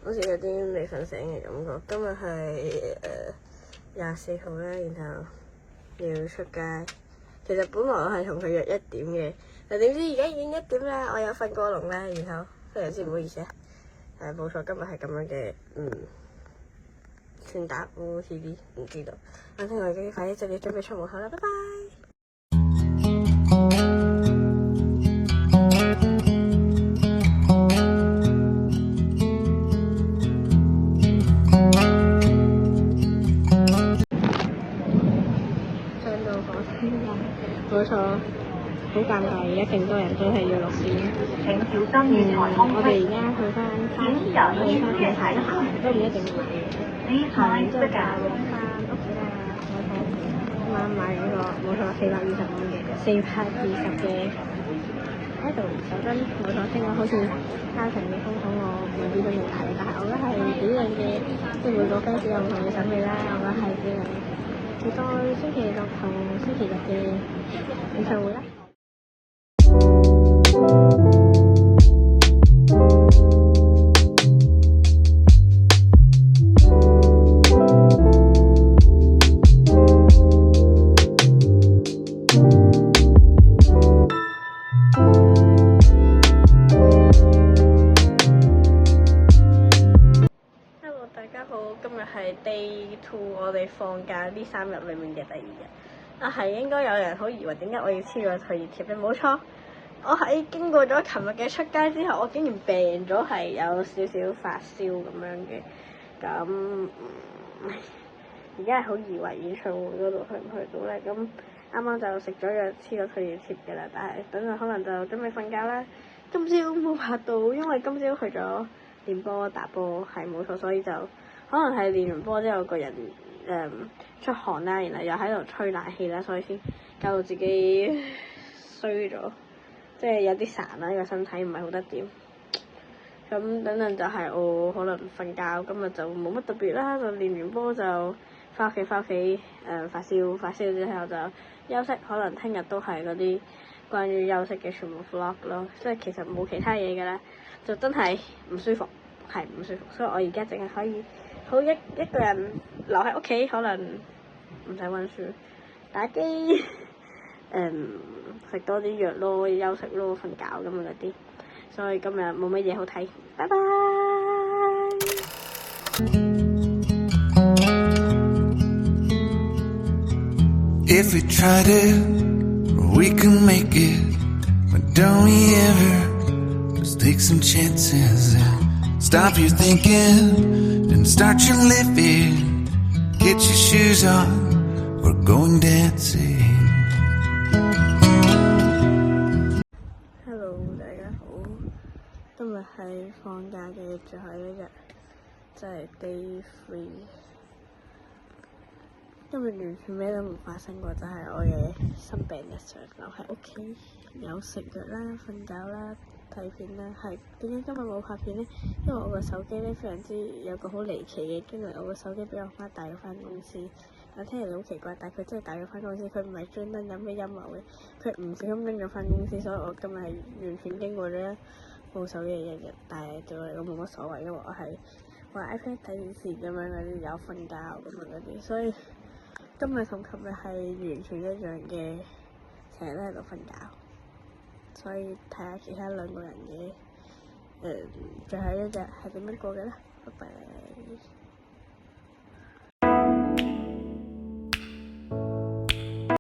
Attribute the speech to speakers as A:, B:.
A: 好似有啲未瞓醒嘅感覺。今日係24號啦，然後要出街。其實本來我係同佢約1點嘅，但點知而家已經1點啦，我有瞓過籠啦，然後非常之唔好意思啊。冇錯，今日係咁樣嘅，穿搭 OOTD 唔知道。我聽我已經快啲就要準備出門口啦，拜拜。冇錯，好尷尬，而家勁多人都係要落線。我哋而家去翻沙田，去沙田行一行都唔一定買嘅，行完之後就翻屋企啦。我啱買咗個冇錯420蚊嘅idol手巾，冇錯，聽講好似嘉誠嘅風筒，我未必都冇睇，但係我覺得係幾樣嘅，即係每個 fans 有唔同嘅審美啦，我覺得係幾樣。期待星期六同星期日嘅演唱會啦！大家好，今日係 Day 2，我哋放假呢3日裡面嘅第2日。係應該有人好疑惑點解我要黐個退熱貼咧？冇錯，我喺經過咗琴日嘅出街之後，我竟然病咗，係有少少發燒咁樣嘅。咁而家係好疑惑演唱會嗰度去唔去到咧？咁啱啱就食咗藥黐個退熱貼嘅啦，但係等陣可能就準備瞓覺啦。今朝冇拍到，因為今朝去咗練波打波，係冇錯，所以就可能係練完波之後個人出汗啦，然後又喺度吹冷氣啦，所以先搞到自己衰咗，即係有啲孱啦，呢個身體唔係好得掂。咁等陣就係我可能瞓覺，今日就冇乜特別啦，就練完波就翻屋企發燒之後就休息，可能聽日都係嗰啲關於休息嘅全部 vlog 咯，即係其實冇其他嘢嘅啦，就真係唔舒服，所以我而家淨係可以好一個人留喺屋企，可能唔使溫書、打機，食多啲藥咯，休息咯，瞓覺咁樣嗰啲，所以今日冇乜嘢好睇，拜拜。If we tried it, we can make it. But don't we ever just take some chances and stop your thinking and start your living. Get your shoes on, we're going dancing. Hello， 大家好，今日係放假嘅最後一日，即係 Day 3。今日完全咩都唔發生過，就係我嘅生病日常，留喺屋企有食藥啦、瞓覺啦、睇片啦。係點解今日冇拍片呢？因為我個手機咧非常之有個好離奇嘅經歷，我個手機俾我媽帶咗翻公司。我聽人好奇怪，但係佢真係帶咗翻公司，佢唔係專登有咩陰謀嘅，佢唔小心拎咗翻公司，所以我今日係完全經過咗冇手機嘅一日。但係對我嚟講冇乜所謂，因為我係玩 iPad 睇電視咁樣嗰啲，有瞓覺咁樣嗰啲，所以今日同琴日係完全一樣嘅，成日都喺度瞓覺，所以睇下其他2個人嘅最後一日係點樣過嘅啦，拜拜。